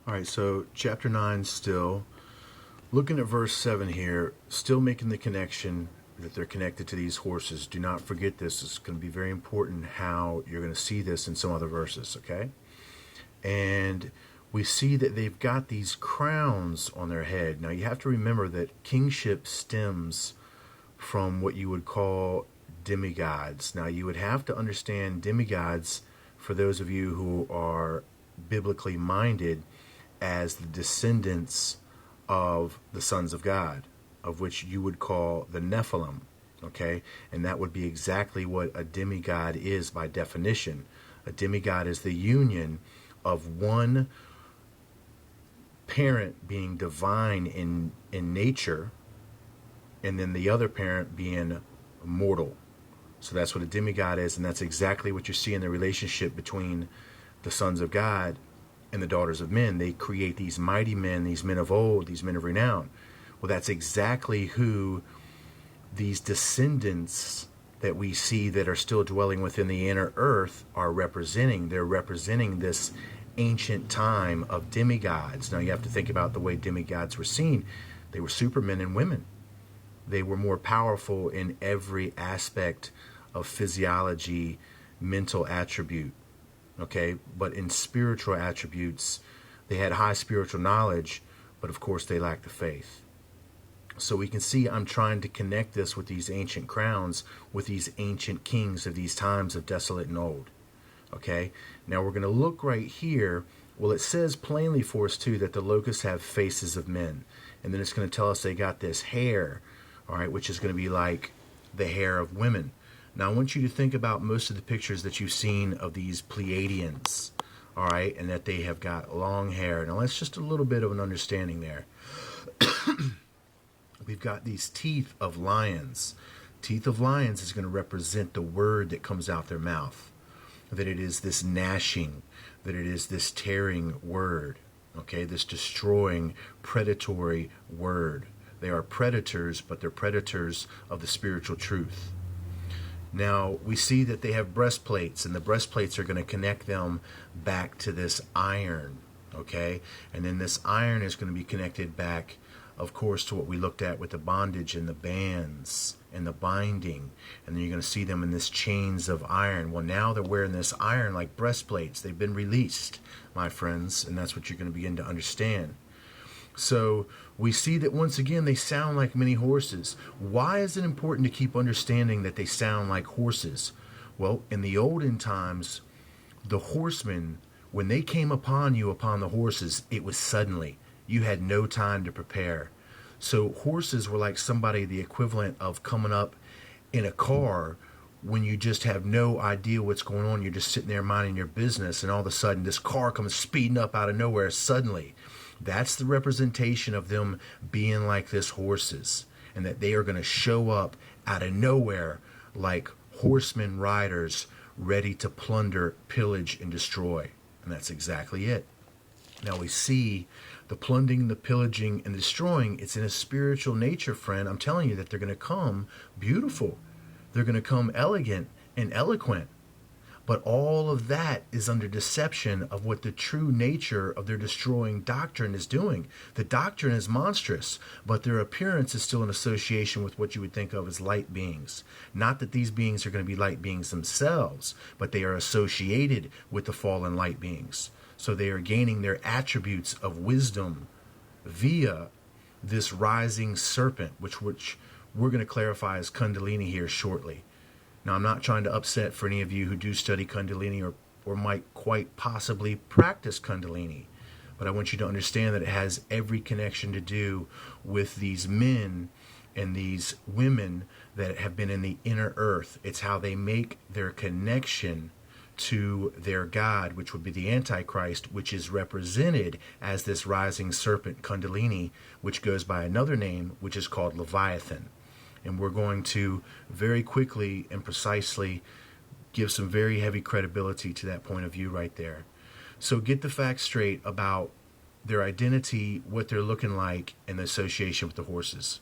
All right, so chapter 9 still. Looking at verse 7 here, still making the connection that they're connected to these horses. Do not forget this. It's going to be very important how you're going to see this in some other verses, okay? And we see that they've got these crowns on their head. Now, you have to remember that kingship stems from what you would call demigods. Now, you would have to understand demigods, for those of you who are biblically minded, as the descendants of the sons of God, of which you would call the Nephilim, okay? And that would be exactly what a demigod is by definition. A demigod is the union of one parent being divine in nature, and then the other parent being mortal. So that's what a demigod is, and that's exactly what you see in the relationship between the sons of God and the daughters of men. They create these mighty men, these men of old, these men of renown. Well, that's exactly who these descendants that we see that are still dwelling within the inner earth are representing. They're representing this ancient time of demigods. Now, you have to think about the way demigods were seen. They were supermen and women. They were more powerful in every aspect of physiology, mental attribute. Okay, but in spiritual attributes, they had high spiritual knowledge, but of course they lacked the faith. So we can see I'm trying to connect this with these ancient crowns, with these ancient kings of these times of desolate and old. Okay, now we're going to look right here. Well, it says plainly for us too that the locusts have faces of men, and then it's going to tell us they got this hair, all right, which is going to be like the hair of women. Now, I want you to think about most of the pictures that you've seen of these Pleiadians, all right, and that they have got long hair. Now, that's just a little bit of an understanding there. We've got these teeth of lions. Teeth of lions is going to represent the word that comes out their mouth, that it is this gnashing, that it is this tearing word, okay, this destroying, predatory word. They are predators, but they're predators of the spiritual truth. Now, we see that they have breastplates, and the breastplates are going to connect them back to this iron, okay? And then this iron is going to be connected back, of course, to what we looked at with the bondage and the bands and the binding. And then you're going to see them in this chains of iron. Well, now they're wearing this iron like breastplates. They've been released, my friends, and that's what you're going to begin to understand. So we see that once again they sound like many horses. Why is it important to keep understanding that they sound like horses? Well, in the olden times, the horsemen, when they came upon you upon the horses, it was suddenly. You had no time to prepare. So horses were like somebody the equivalent of coming up in a car when you just have no idea what's going on. You're just sitting there minding your business, and all of a sudden this car comes speeding up out of nowhere suddenly. That's the representation of them being like this horses, and that they are going to show up out of nowhere like horsemen riders ready to plunder, pillage, and destroy. And that's exactly it. Now we see the plundering, the pillaging, and destroying. It's in a spiritual nature, friend. I'm telling you that they're going to come beautiful. They're going to come elegant and eloquent. But all of that is under deception of what the true nature of their destroying doctrine is doing. The doctrine is monstrous, but their appearance is still in association with what you would think of as light beings. Not that these beings are going to be light beings themselves, but they are associated with the fallen light beings. So they are gaining their attributes of wisdom via this rising serpent, which we're going to clarify as Kundalini here shortly. Now, I'm not trying to upset for any of you who do study Kundalini or might quite possibly practice Kundalini, but I want you to understand that it has every connection to do with these men and these women that have been in the inner earth. It's how they make their connection to their God, which would be the Antichrist, which is represented as this rising serpent Kundalini, which goes by another name, which is called Leviathan. And we're going to very quickly and precisely give some very heavy credibility to that point of view right there. So get the facts straight about their identity, what they're looking like, and the association with the horses.